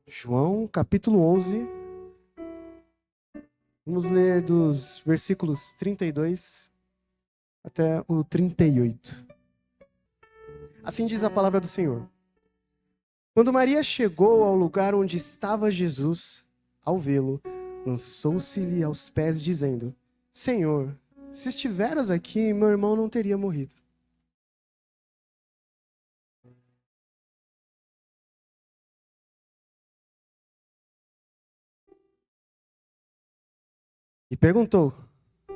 João, capítulo 11. Vamos ler dos versículos 32 até o 38. Assim diz a palavra do Senhor. Quando Maria chegou ao lugar onde estava Jesus, ao vê-lo, lançou-se-lhe aos pés, dizendo: Senhor, se estiveras aqui, meu irmão não teria morrido. E perguntou: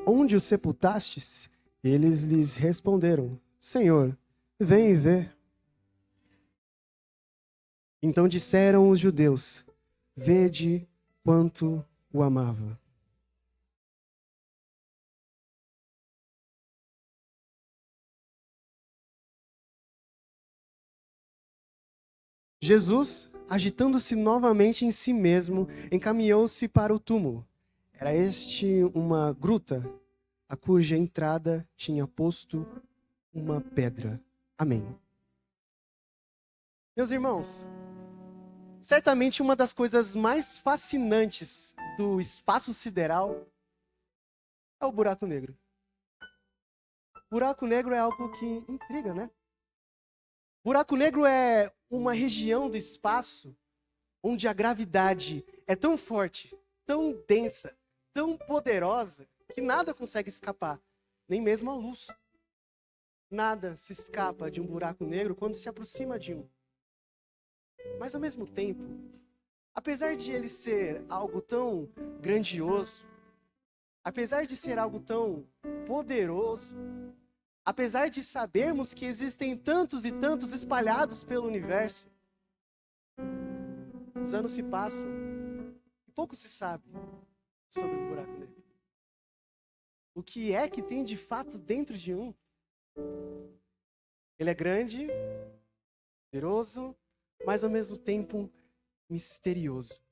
Onde o sepultastes? Eles lhes responderam: Senhor, vem e vê. Então disseram os judeus: Vede quanto o amava. Jesus, agitando-se novamente em si mesmo, encaminhou-se para o túmulo. Era este uma gruta, a cuja entrada tinha posto uma pedra. Amém. Meus irmãos, certamente uma das coisas mais fascinantes do espaço sideral é o buraco negro. Buraco negro é algo que intriga, né? Buraco negro é uma região do espaço onde a gravidade é tão forte, tão densa, tão poderosa, que nada consegue escapar, nem mesmo a luz. Nada se escapa de um buraco negro quando se aproxima de um. Mas ao mesmo tempo, apesar de ele ser algo tão grandioso, apesar de ser algo tão poderoso, apesar de sabermos que existem tantos e tantos espalhados pelo universo, os anos se passam e pouco se sabe sobre o buraco negro. O que é que tem de fato dentro de um? Ele é grande, poderoso, mas ao mesmo tempo misterioso.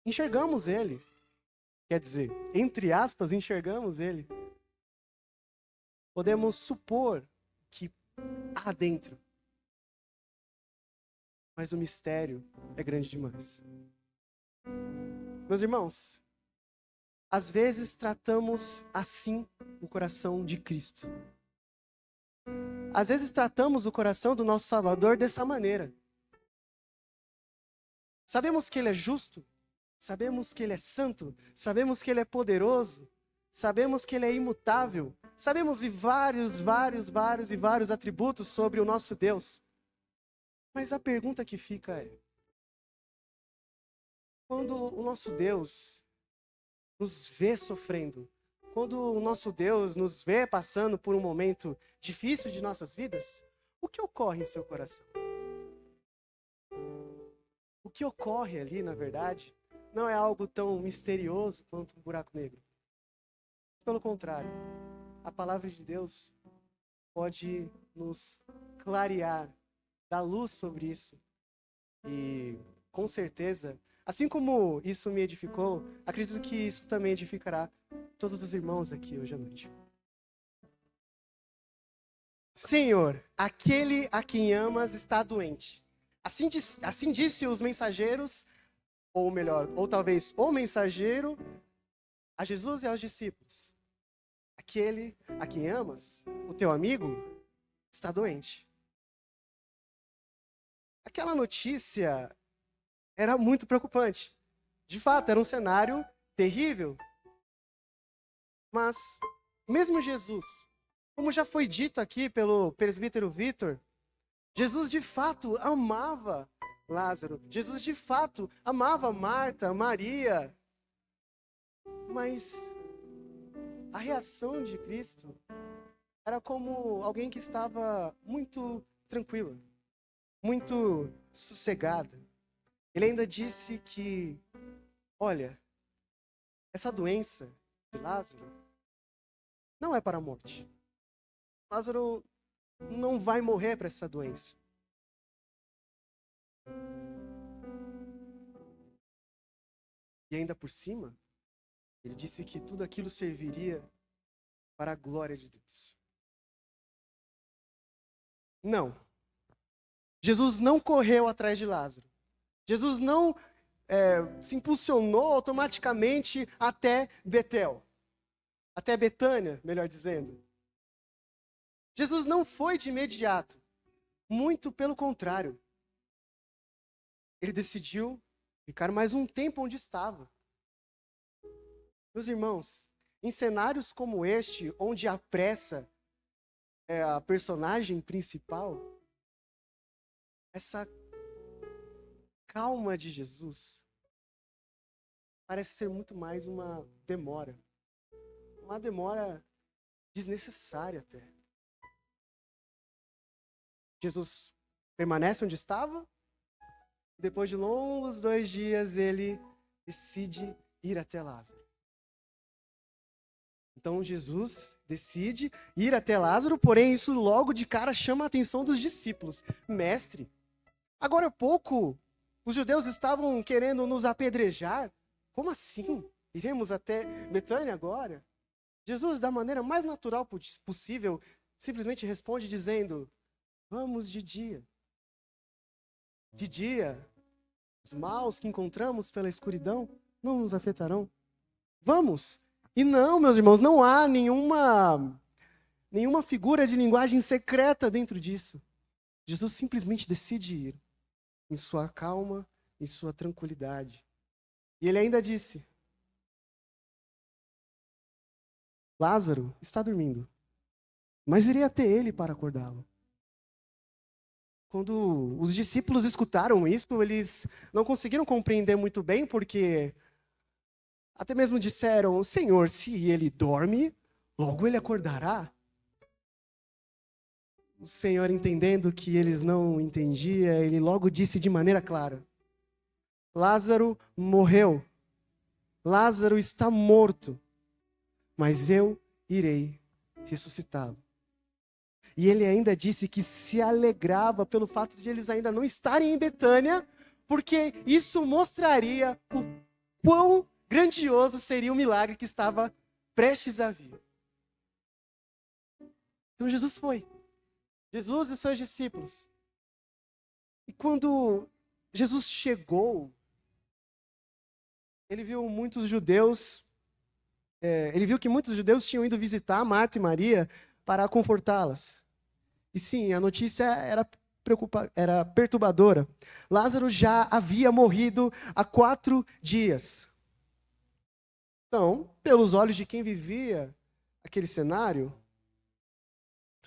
Enxergamos ele, quer dizer, entre aspas, enxergamos ele. Podemos supor que há dentro, mas o mistério é grande demais. Meus irmãos, às vezes tratamos assim o coração de Cristo. Às vezes tratamos o coração do nosso Salvador dessa maneira. Sabemos que Ele é justo, sabemos que Ele é santo, sabemos que Ele é poderoso, sabemos que Ele é imutável, sabemos de vários atributos sobre o nosso Deus. Mas a pergunta que fica é: quando o nosso Deus nos vê sofrendo, quando o nosso Deus nos vê passando por um momento difícil de nossas vidas, o que ocorre em seu coração? O que ocorre ali, na verdade, não é algo tão misterioso quanto um buraco negro. Pelo contrário, a palavra de Deus pode nos clarear, dar luz sobre isso. E, com certeza, assim como isso me edificou, acredito que isso também edificará todos os irmãos aqui hoje à noite. Senhor, aquele a quem amas está doente. Assim disse os mensageiros, ou melhor, ou talvez o mensageiro, a Jesus e aos discípulos. Aquele a quem amas, o teu amigo, está doente. Aquela notícia era muito preocupante. De fato, era um cenário terrível. Mas, mesmo Jesus, como já foi dito aqui pelo presbítero Vitor, Jesus de fato amava Lázaro. Jesus de fato amava Marta, Maria. Mas a reação de Cristo era como alguém que estava muito tranquilo, muito sossegado. Ele ainda disse que, olha, essa doença de Lázaro não é para a morte. Lázaro não vai morrer para essa doença. E ainda por cima, ele disse que tudo aquilo serviria para a glória de Deus. Não. Jesus não correu atrás de Lázaro. Jesus não se impulsionou automaticamente até Betel. Até Betânia, melhor dizendo. Jesus não foi de imediato. Muito pelo contrário. Ele decidiu ficar mais um tempo onde estava. Meus irmãos, em cenários como este, onde a pressa é a personagem principal, essa calma de Jesus parece ser muito mais uma demora. Uma demora desnecessária até. Jesus permanece onde estava. Depois de longos 2 dias, ele decide ir até Lázaro. Então Jesus decide ir até Lázaro, porém isso logo de cara chama a atenção dos discípulos. Mestre, agora há pouco os judeus estavam querendo nos apedrejar. Como assim? Iremos até Betânia agora? Jesus, da maneira mais natural possível, simplesmente responde dizendo: vamos de dia. De dia, os maus que encontramos pela escuridão não nos afetarão. Vamos! E não, meus irmãos, não há nenhuma figura de linguagem secreta dentro disso. Jesus simplesmente decide ir, em sua calma, em sua tranquilidade. E ele ainda disse: Lázaro está dormindo, mas irei até ele para acordá-lo. Quando os discípulos escutaram isso, eles não conseguiram compreender muito bem, porque até mesmo disseram: Senhor, se ele dorme, logo ele acordará. O Senhor, entendendo que eles não entendiam, ele logo disse de maneira clara: Lázaro morreu. Lázaro está morto, mas eu irei ressuscitá-lo. E ele ainda disse que se alegrava pelo fato de eles ainda não estarem em Betânia, porque isso mostraria o quão grandioso seria o milagre que estava prestes a vir. Então Jesus foi. Jesus e seus discípulos. E quando Jesus chegou, ele viu que muitos judeus tinham ido visitar Marta e Maria para confortá-las. E sim, a notícia era perturbadora. Lázaro já havia morrido há 4 dias. Então, pelos olhos de quem vivia aquele cenário,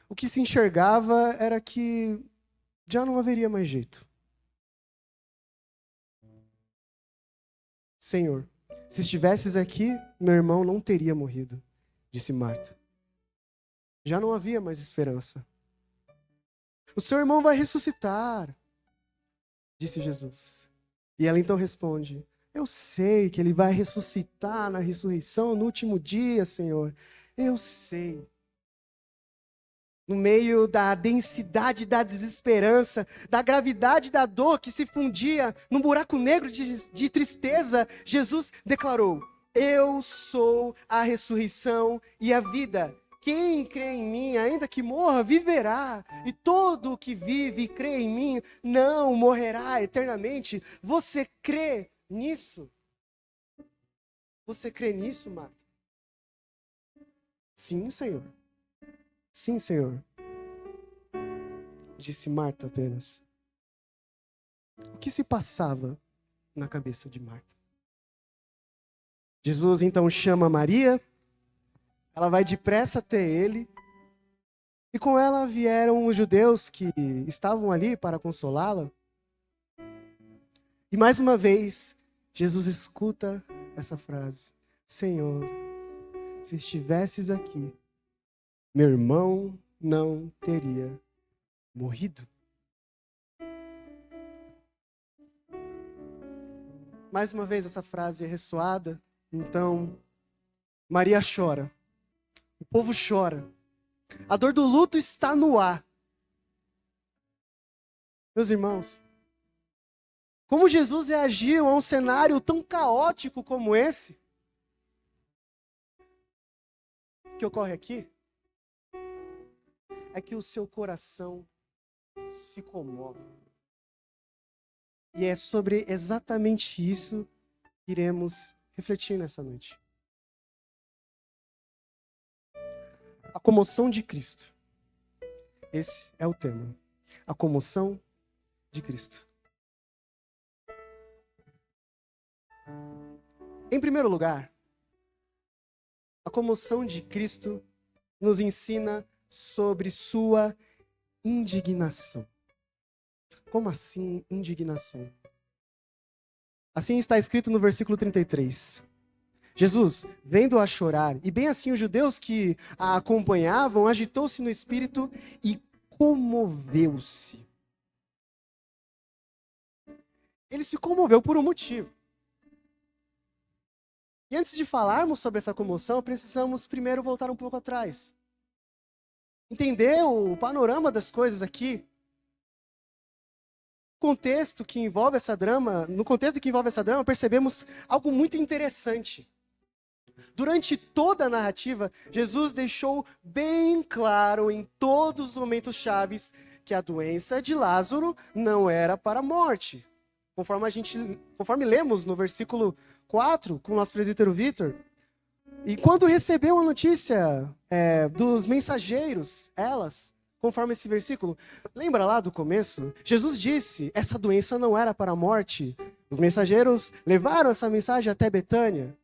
o que se enxergava era que já não haveria mais jeito. Senhor, se estivesses aqui, meu irmão não teria morrido, disse Marta. Já não havia mais esperança. O seu irmão vai ressuscitar, disse Jesus. E ela então responde: eu sei que ele vai ressuscitar na ressurreição no último dia, Senhor. Eu sei. No meio da densidade da desesperança, da gravidade da dor que se fundia num buraco negro de tristeza, Jesus declarou: eu sou a ressurreição e a vida. Quem crê em mim, ainda que morra, viverá. E todo o que vive e crê em mim não morrerá eternamente. Você crê nisso? Você crê nisso, Marta? Sim, Senhor. Sim, Senhor. Disse Marta apenas. O que se passava na cabeça de Marta? Jesus então chama Maria. Ela vai depressa até ele. E com ela vieram os judeus que estavam ali para consolá-la. E mais uma vez, Jesus escuta essa frase: Senhor, se estivesses aqui, meu irmão não teria morrido. Mais uma vez essa frase é ressoada. Então, Maria chora. O povo chora. A dor do luto está no ar. Meus irmãos, como Jesus reagiu a um cenário tão caótico como esse? O que ocorre aqui é que o seu coração se comove. E é sobre exatamente isso que iremos refletir nessa noite. A comoção de Cristo. Esse é o tema. A comoção de Cristo. Em primeiro lugar, a comoção de Cristo nos ensina sobre sua indignação. Como assim indignação? Assim está escrito no versículo 33. Jesus, vendo-a chorar, e bem assim os judeus que a acompanhavam, agitou-se no espírito e comoveu-se. Ele se comoveu por um motivo. E antes de falarmos sobre essa comoção, precisamos primeiro voltar um pouco atrás. Entender o panorama das coisas aqui. No contexto que envolve essa drama, percebemos algo muito interessante. Durante toda a narrativa, Jesus deixou bem claro em todos os momentos chaves que a doença de Lázaro não era para a morte. Conforme lemos no versículo 4, com o nosso presbítero Vitor, e quando recebeu a notícia dos mensageiros, conforme esse versículo, lembra lá do começo? Jesus disse, essa doença não era para a morte. Os mensageiros levaram essa mensagem até Betânia.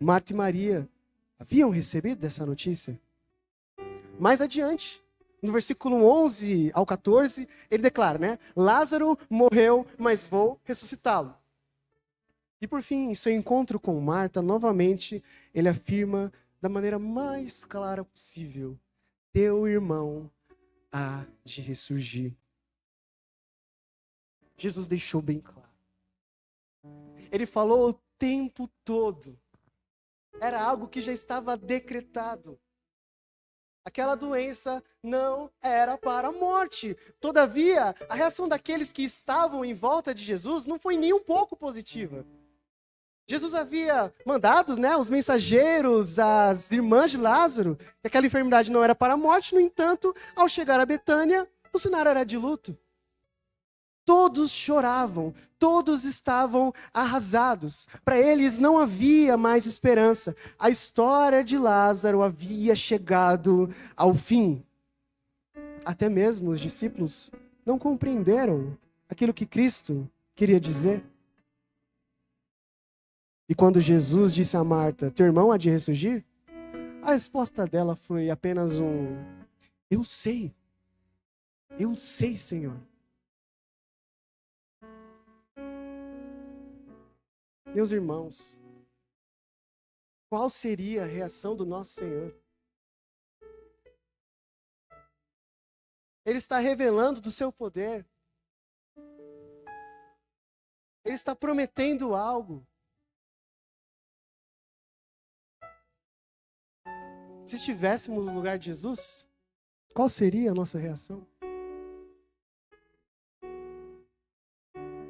Marta e Maria haviam recebido essa notícia. Mais adiante, no versículo 11 ao 14, ele declara, Lázaro morreu, mas vou ressuscitá-lo. E por fim, em seu encontro com Marta, novamente, ele afirma da maneira mais clara possível, teu irmão há de ressurgir. Jesus deixou bem claro. Ele falou o tempo todo. Era algo que já estava decretado. Aquela doença não era para a morte. Todavia, a reação daqueles que estavam em volta de Jesus não foi nem um pouco positiva. Jesus havia mandado, os mensageiros, as irmãs de Lázaro, que aquela enfermidade não era para a morte. No entanto, ao chegar a Betânia, o cenário era de luto. Todos choravam, todos estavam arrasados. Para eles não havia mais esperança. A história de Lázaro havia chegado ao fim. Até mesmo os discípulos não compreenderam aquilo que Cristo queria dizer. E quando Jesus disse a Marta, teu irmão há de ressurgir? A resposta dela foi apenas eu sei, Senhor. Meus irmãos, qual seria a reação do nosso Senhor? Ele está revelando do seu poder. Ele está prometendo algo. Se estivéssemos no lugar de Jesus, qual seria a nossa reação?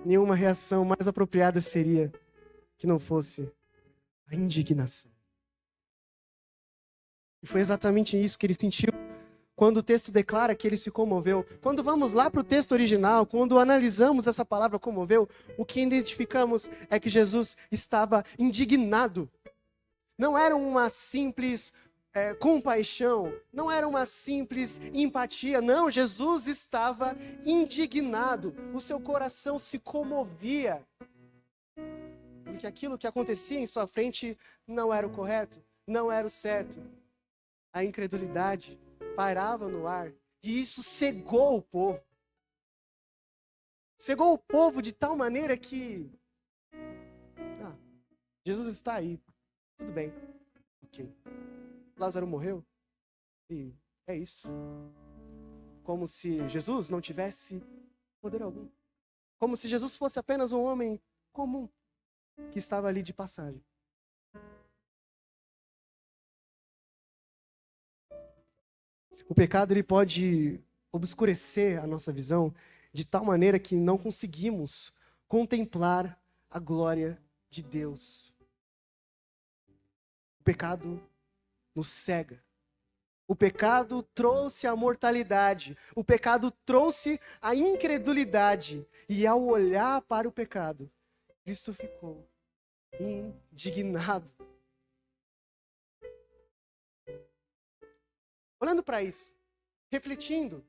Nenhuma reação mais apropriada seria que não fosse a indignação. E foi exatamente isso que ele sentiu quando o texto declara que ele se comoveu. Quando vamos lá para o texto original, quando analisamos essa palavra comoveu, o que identificamos é que Jesus estava indignado. Não era uma simples compaixão, não era uma simples empatia, não, Jesus estava indignado, o seu coração se comovia, porque aquilo que acontecia em sua frente não era o correto, não era o certo. A incredulidade pairava no ar, e isso cegou o povo. Cegou o povo de tal maneira que Jesus está aí, tudo bem, ok. Lázaro morreu e é isso. Como se Jesus não tivesse poder algum. Como se Jesus fosse apenas um homem comum que estava ali de passagem. O pecado ele pode obscurecer a nossa visão de tal maneira que não conseguimos contemplar a glória de Deus. O pecado nos cega. O pecado trouxe a mortalidade. O pecado trouxe a incredulidade. E ao olhar para o pecado, Cristo ficou indignado. Olhando para isso, refletindo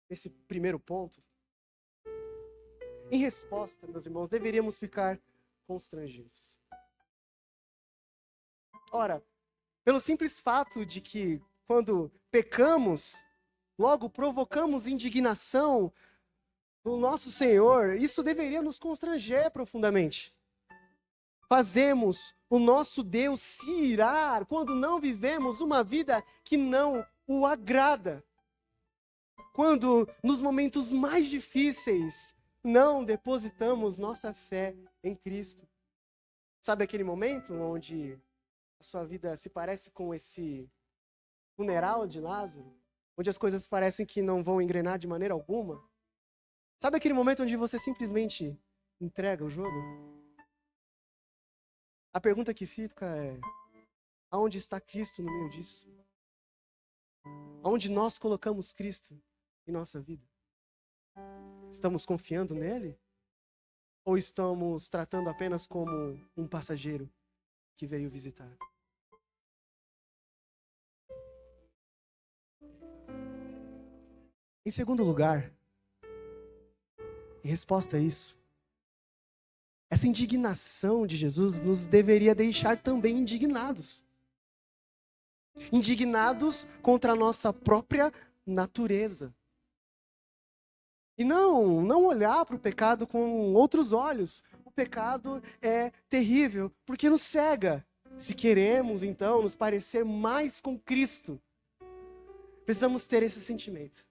nesse primeiro ponto, em resposta, meus irmãos, deveríamos ficar constrangidos. Ora, pelo simples fato de que, quando pecamos, logo provocamos indignação no nosso Senhor, isso deveria nos constranger profundamente. Fazemos o nosso Deus se irar quando não vivemos uma vida que não o agrada. Quando, nos momentos mais difíceis, não depositamos nossa fé em Cristo. Sabe aquele momento onde a sua vida se parece com esse funeral de Lázaro? Onde as coisas parecem que não vão engrenar de maneira alguma? Sabe aquele momento onde você simplesmente entrega o jogo? A pergunta que fica é: aonde está Cristo no meio disso? Aonde nós colocamos Cristo em nossa vida? Estamos confiando nele? Ou estamos tratando apenas como um passageiro que veio visitar? Em segundo lugar, em resposta a isso, essa indignação de Jesus nos deveria deixar também indignados. Indignados contra a nossa própria natureza. E não olhar para o pecado com outros olhos. O pecado é terrível, porque nos cega. Se queremos, então, nos parecer mais com Cristo, precisamos ter esse sentimento.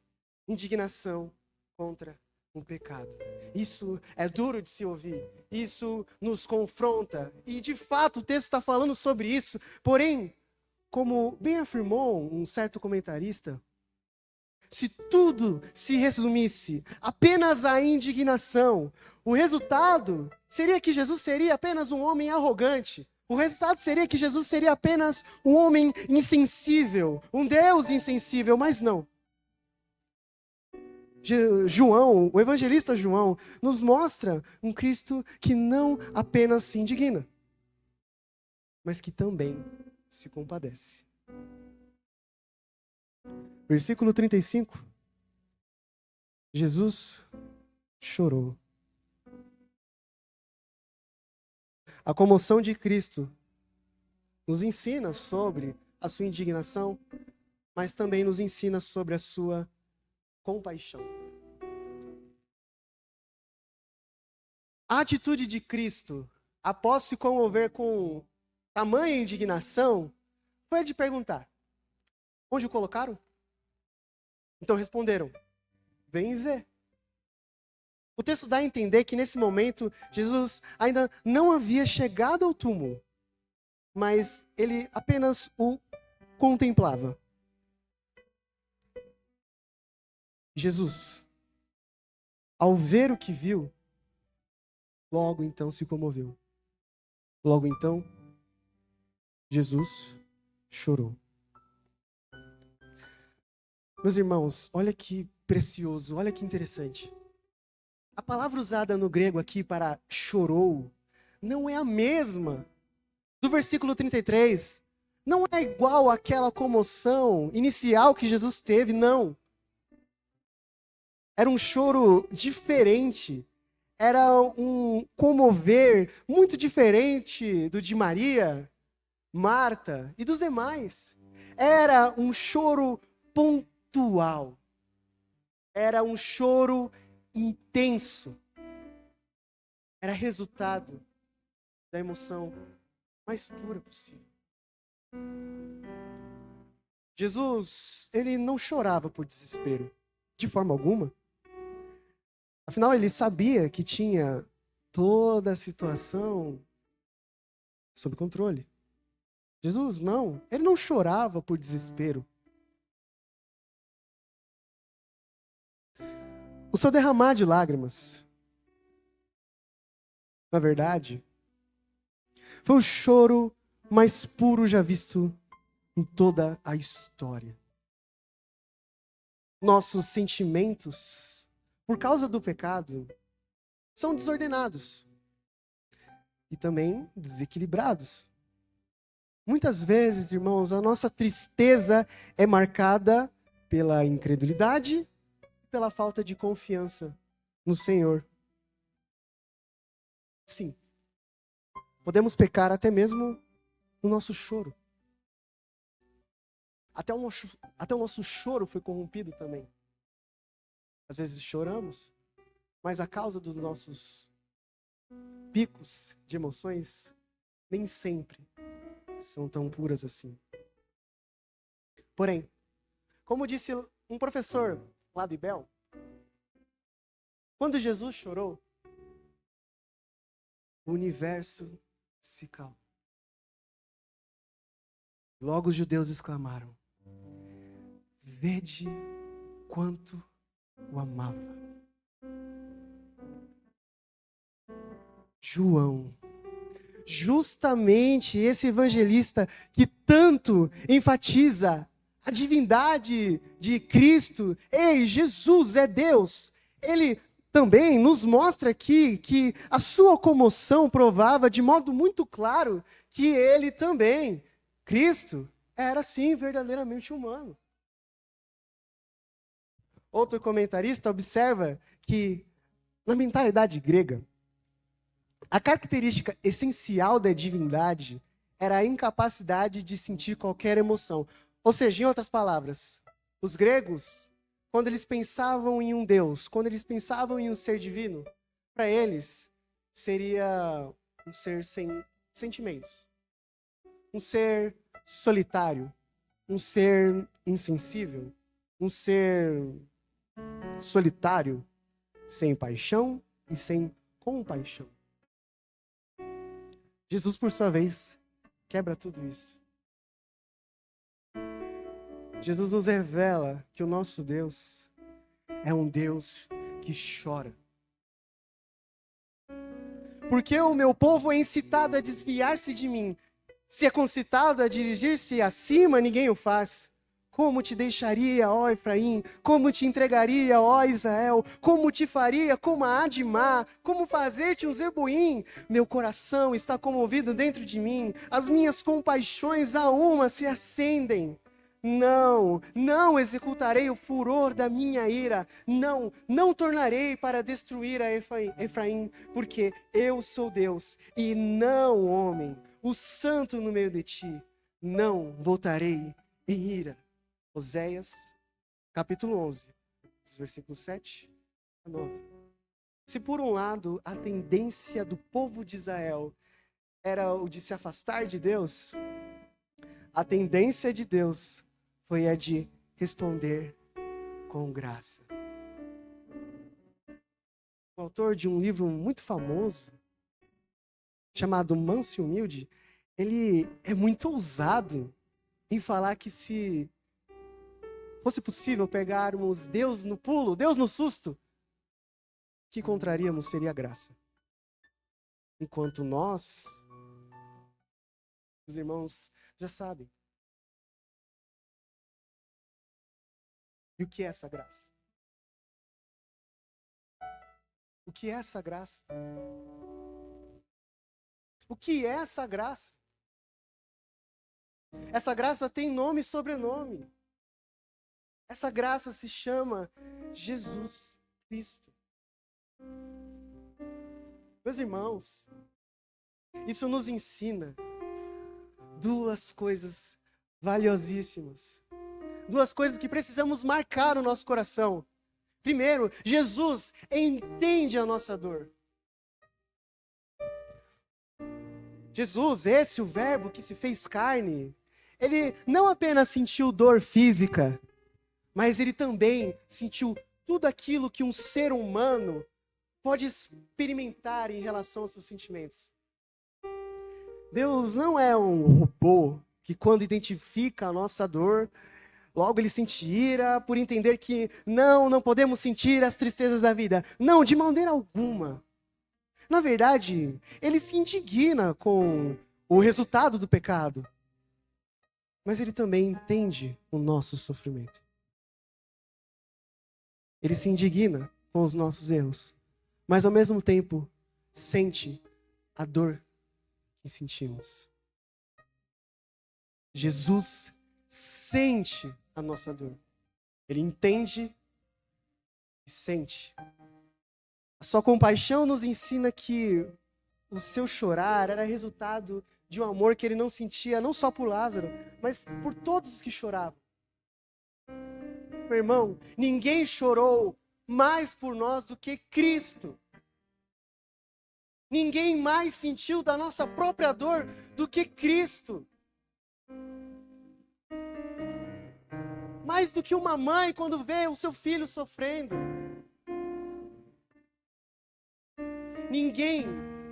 Indignação contra o pecado. Isso é duro de se ouvir. Isso nos confronta. E, de fato, o texto está falando sobre isso. Porém, como bem afirmou um certo comentarista, se tudo se resumisse apenas à indignação, o resultado seria que Jesus seria apenas um homem arrogante. O resultado seria que Jesus seria apenas um homem insensível, um Deus insensível, mas não. João, o evangelista João, nos mostra um Cristo que não apenas se indigna, mas que também se compadece. Versículo 35. Jesus chorou. A comoção de Cristo nos ensina sobre a sua indignação, mas também nos ensina sobre a sua compaixão. A atitude de Cristo, após se comover com tamanha indignação, foi a de perguntar: onde o colocaram? Então responderam: vem e vê. O texto dá a entender que nesse momento Jesus ainda não havia chegado ao túmulo, mas ele apenas o contemplava. Jesus, ao ver o que viu, logo então se comoveu. Logo então, Jesus chorou. Meus irmãos, olha que precioso, olha que interessante. A palavra usada no grego aqui para chorou não é a mesma do versículo 33. Não é igual àquela comoção inicial que Jesus teve, não. Era um choro diferente. Era um comover muito diferente do de Maria, Marta e dos demais. Era um choro pontual. Era um choro intenso. Era resultado da emoção mais pura possível. Jesus, ele não chorava por desespero, de forma alguma. Afinal, ele sabia que tinha toda a situação sob controle. Jesus, não, ele não chorava por desespero. O seu derramar de lágrimas, na verdade, foi o choro mais puro já visto em toda a história. Nossos sentimentos, por causa do pecado, são desordenados e também desequilibrados. Muitas vezes, irmãos, a nossa tristeza é marcada pela incredulidade e pela falta de confiança no Senhor. Sim, podemos pecar até mesmo no nosso choro. Até o nosso choro foi corrompido também. Às vezes choramos, mas a causa dos nossos picos de emoções nem sempre são tão puras assim. Porém, como disse um professor lá do IBEL, quando Jesus chorou, o universo se calmou. Logo os judeus exclamaram: vede quanto o amava. João, justamente esse evangelista que tanto enfatiza a divindade de Cristo, ei, Jesus é Deus, ele também nos mostra aqui que a sua comoção provava de modo muito claro que ele também, Cristo, era sim verdadeiramente humano. Outro comentarista observa que, na mentalidade grega, a característica essencial da divindade era a incapacidade de sentir qualquer emoção. Ou seja, em outras palavras, os gregos, quando eles pensavam em um Deus, quando eles pensavam em um ser divino, para eles seria um ser sem sentimentos, um ser solitário, um ser insensível, um ser solitário, sem paixão e sem compaixão. Jesus, por sua vez, quebra tudo isso. Jesus nos revela que o nosso Deus é um Deus que chora. Porque o meu povo é incitado a desviar-se de mim. Se é concitado a dirigir-se acima, ninguém o faz. Como te deixaria, ó Efraim? Como te entregaria, ó Israel? Como te faria como a Adimá? Como fazer-te um Zeboim? Meu coração está comovido dentro de mim. As minhas compaixões a uma se acendem. Não executarei o furor da minha ira. Não tornarei para destruir a Efraim, porque eu sou Deus e não homem, o santo no meio de ti. Não voltarei em ira. Oséias, capítulo 11, versículos 7 a 9. Se por um lado a tendência do povo de Israel era o de se afastar de Deus, a tendência de Deus foi a de responder com graça. O autor de um livro muito famoso, chamado Manso e Humilde, ele é muito ousado em falar que se fosse possível pegarmos Deus no pulo, Deus no susto, o que encontraríamos seria a graça. Enquanto nós, os irmãos já sabem. E o que é essa graça? O que é essa graça? O que é essa graça? Essa graça tem nome e sobrenome. Essa graça se chama Jesus Cristo. Meus irmãos, isso nos ensina duas coisas valiosíssimas. Duas coisas que precisamos marcar no nosso coração. Primeiro, Jesus entende a nossa dor. Jesus, o verbo que se fez carne, ele não apenas sentiu dor física, mas ele também sentiu tudo aquilo que um ser humano pode experimentar em relação aos seus sentimentos. Deus não é um robô que, quando identifica a nossa dor, logo ele sente ira por entender que não podemos sentir as tristezas da vida. Não, de maneira alguma. Na verdade, ele se indigna com o resultado do pecado. Mas ele também entende o nosso sofrimento. Ele se indigna com os nossos erros, mas ao mesmo tempo sente a dor que sentimos. Jesus sente a nossa dor. Ele entende e sente. A sua compaixão nos ensina que o seu chorar era resultado de um amor que ele não sentia, não só por Lázaro, mas por todos os que choravam. Meu irmão, ninguém chorou mais por nós do que Cristo. Ninguém mais sentiu da nossa própria dor do que Cristo. Mais do que uma mãe quando vê o seu filho sofrendo. Ninguém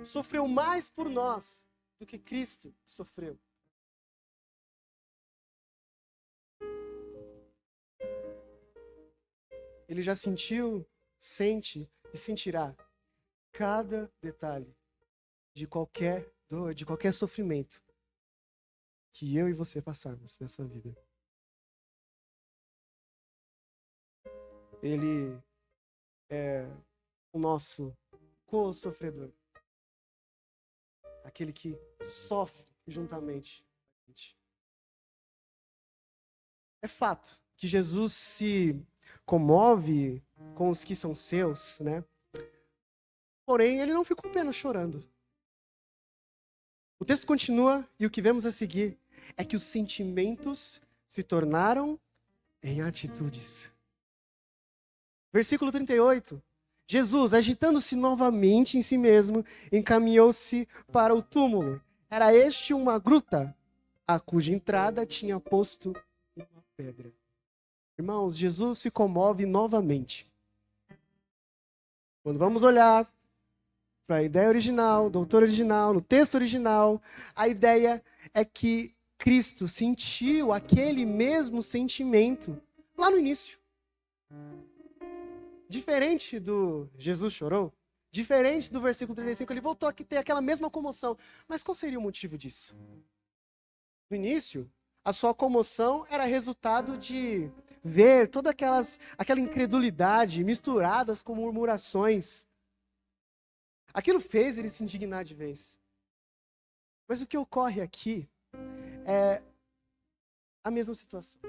sofreu mais por nós do que Cristo sofreu. Ele já sentiu, sente e sentirá cada detalhe de qualquer dor, de qualquer sofrimento que eu e você passarmos nessa vida. Ele é o nosso co-sofredor. Aquele que sofre juntamente com a gente. É fato que Jesus se comove com os que são seus, né? Porém, ele não ficou apenas chorando. O texto continua e o que vemos a seguir é que os sentimentos se tornaram em atitudes. Versículo 38. Jesus, agitando-se novamente em si mesmo, encaminhou-se para o túmulo. Era este uma gruta, a cuja entrada tinha posto uma pedra. Irmãos, Jesus se comove novamente. Quando vamos olhar para a ideia original, do autor original, no texto original, a ideia é que Cristo sentiu aquele mesmo sentimento lá no início. Diferente do Jesus chorou, diferente do versículo 35, ele voltou a ter aquela mesma comoção. Mas qual seria o motivo disso? No início, a sua comoção era resultado de ver toda aquela incredulidade misturadas com murmurações. Aquilo fez ele se indignar de vez. Mas o que ocorre aqui é a mesma situação.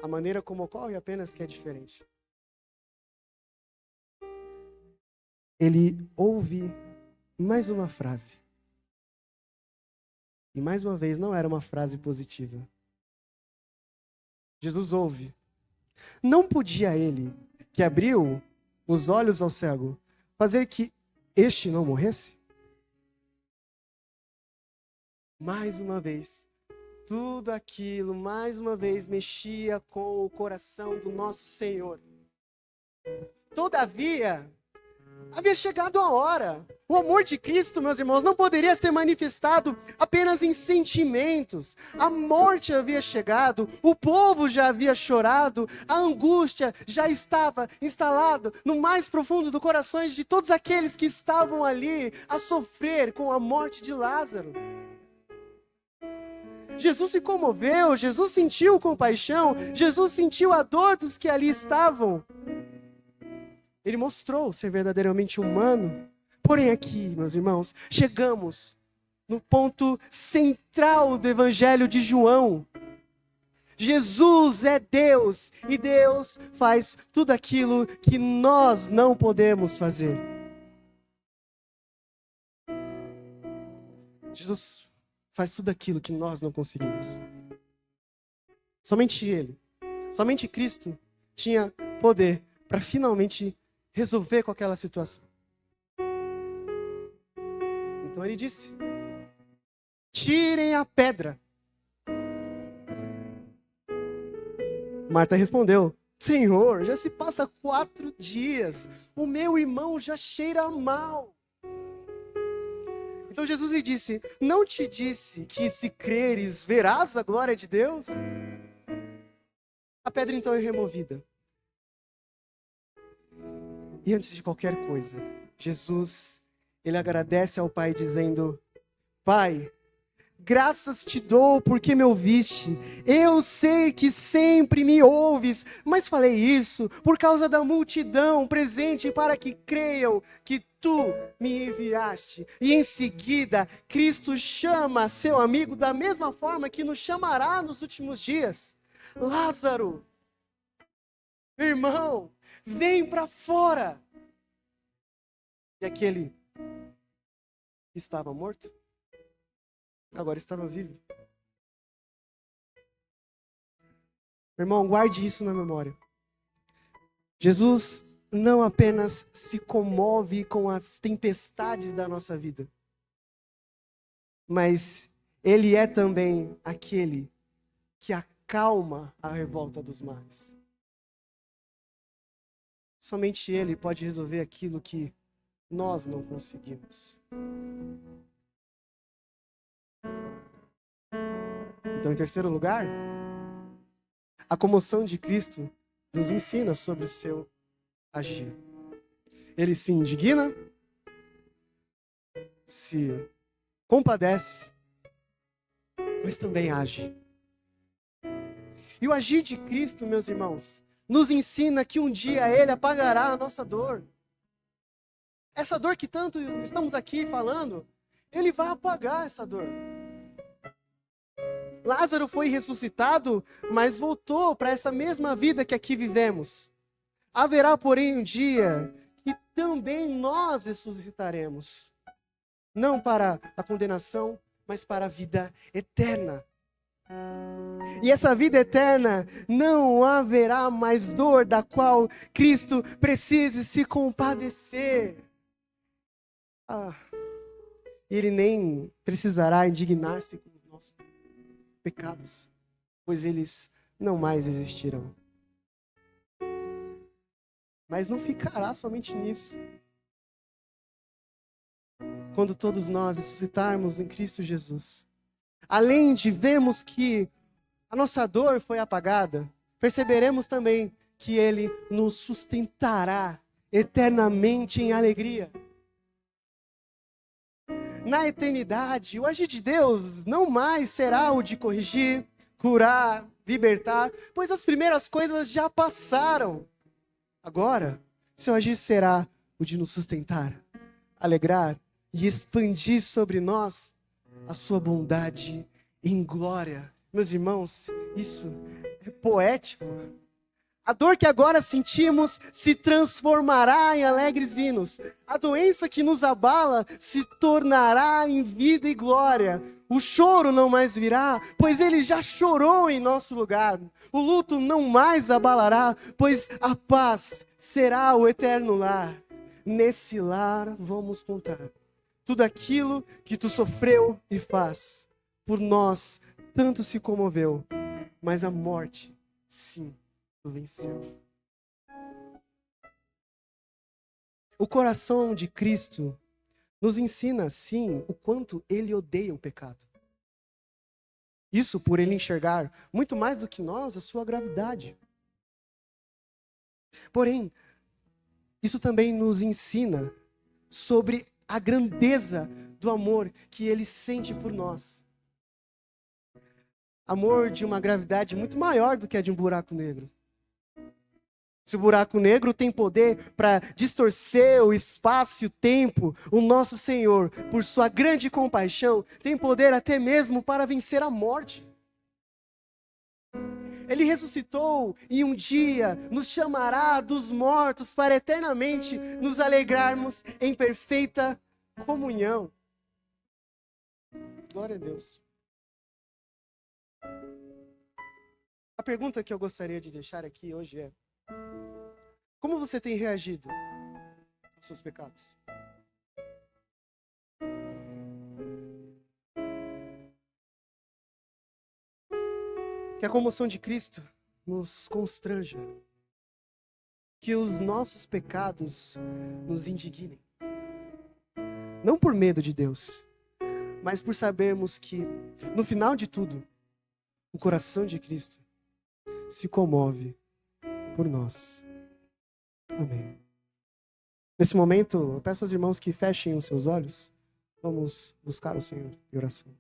A maneira como ocorre apenas que é diferente. Ele ouve mais uma frase. E mais uma vez não era uma frase positiva. Jesus ouve. Não podia ele, que abriu os olhos ao cego, fazer que este não morresse? Mais uma vez. Tudo aquilo, mais uma vez, mexia com o coração do nosso Senhor. Todavia, havia chegado a hora. O amor de Cristo, meus irmãos, não poderia ser manifestado apenas em sentimentos. A morte havia chegado, o povo já havia chorado, a angústia já estava instalada no mais profundo do corações de todos aqueles que estavam ali a sofrer com a morte de Lázaro. Jesus se comoveu, Jesus sentiu compaixão, Jesus sentiu a dor dos que ali estavam. Ele mostrou ser verdadeiramente humano. Porém aqui, meus irmãos, chegamos no ponto central do Evangelho de João. Jesus é Deus e Deus faz tudo aquilo que nós não podemos fazer. Jesus faz tudo aquilo que nós não conseguimos. Somente Ele, somente Cristo tinha poder para finalmente resolver com aquela situação. Então Ele disse: tirem a pedra. Marta respondeu: Senhor, já se passa 4 dias, o meu irmão já cheira mal. Então Jesus lhe disse: não te disse que se creres verás a glória de Deus? A pedra então é removida. E antes de qualquer coisa, Jesus, ele agradece ao Pai dizendo: Pai, graças te dou porque me ouviste. Eu sei que sempre me ouves, mas falei isso por causa da multidão presente para que creiam que tu me enviaste. E em seguida, Cristo chama seu amigo da mesma forma que nos chamará nos últimos dias. Lázaro, irmão, vem para fora. E aquele que estava morto, agora estava vivo. Irmão, guarde isso na memória. Jesus não apenas se comove com as tempestades da nossa vida, mas Ele é também aquele que acalma a revolta dos mares. Somente Ele pode resolver aquilo que nós não conseguimos. Então, em terceiro lugar, a comoção de Cristo nos ensina sobre o seu agir. Ele se indigna, se compadece, mas também age. E o agir de Cristo, meus irmãos, nos ensina que um dia Ele apagará a nossa dor. Essa dor que tanto estamos aqui falando, Ele vai apagar essa dor. Lázaro foi ressuscitado, mas voltou para essa mesma vida que aqui vivemos. Haverá, porém, um dia que também nós ressuscitaremos. Não para a condenação, mas para a vida eterna. E essa vida eterna não haverá mais dor da qual Cristo precise se compadecer. Ele nem precisará indignar-se com os nossos pecados, pois eles não mais existirão. Mas não ficará somente nisso. Quando todos nós ressuscitarmos em Cristo Jesus, além de vermos que a nossa dor foi apagada, perceberemos também que Ele nos sustentará eternamente em alegria. Na eternidade, o agir de Deus não mais será o de corrigir, curar, libertar, pois as primeiras coisas já passaram. Agora, seu agir será o de nos sustentar, alegrar e expandir sobre nós a sua bondade em glória. Meus irmãos, isso é poético. A dor que agora sentimos se transformará em alegres hinos. A doença que nos abala se tornará em vida e glória. O choro não mais virá, pois Ele já chorou em nosso lugar. O luto não mais abalará, pois a paz será o eterno lar. Nesse lar vamos contar tudo aquilo que tu sofreu e faz. Por nós tanto se comoveu, mas a morte, sim, tu venceu. O coração de Cristo nos ensina, sim, o quanto Ele odeia o pecado. Isso por Ele enxergar, muito mais do que nós, a sua gravidade. Porém, isso também nos ensina sobre a grandeza do amor que Ele sente por nós. Amor de uma gravidade muito maior do que a de um buraco negro. Se o buraco negro tem poder para distorcer o espaço e o tempo, o nosso Senhor, por sua grande compaixão, tem poder até mesmo para vencer a morte. Ele ressuscitou e um dia nos chamará dos mortos para eternamente nos alegrarmos em perfeita comunhão. Glória a Deus. A pergunta que eu gostaria de deixar aqui hoje é: como você tem reagido aos seus pecados? Que a comoção de Cristo nos constranja. Que os nossos pecados nos indignem. Não por medo de Deus, mas por sabermos que, no final de tudo, o coração de Cristo se comove por nós. Amém. Nesse momento, eu peço aos irmãos que fechem os seus olhos. Vamos buscar o Senhor em oração.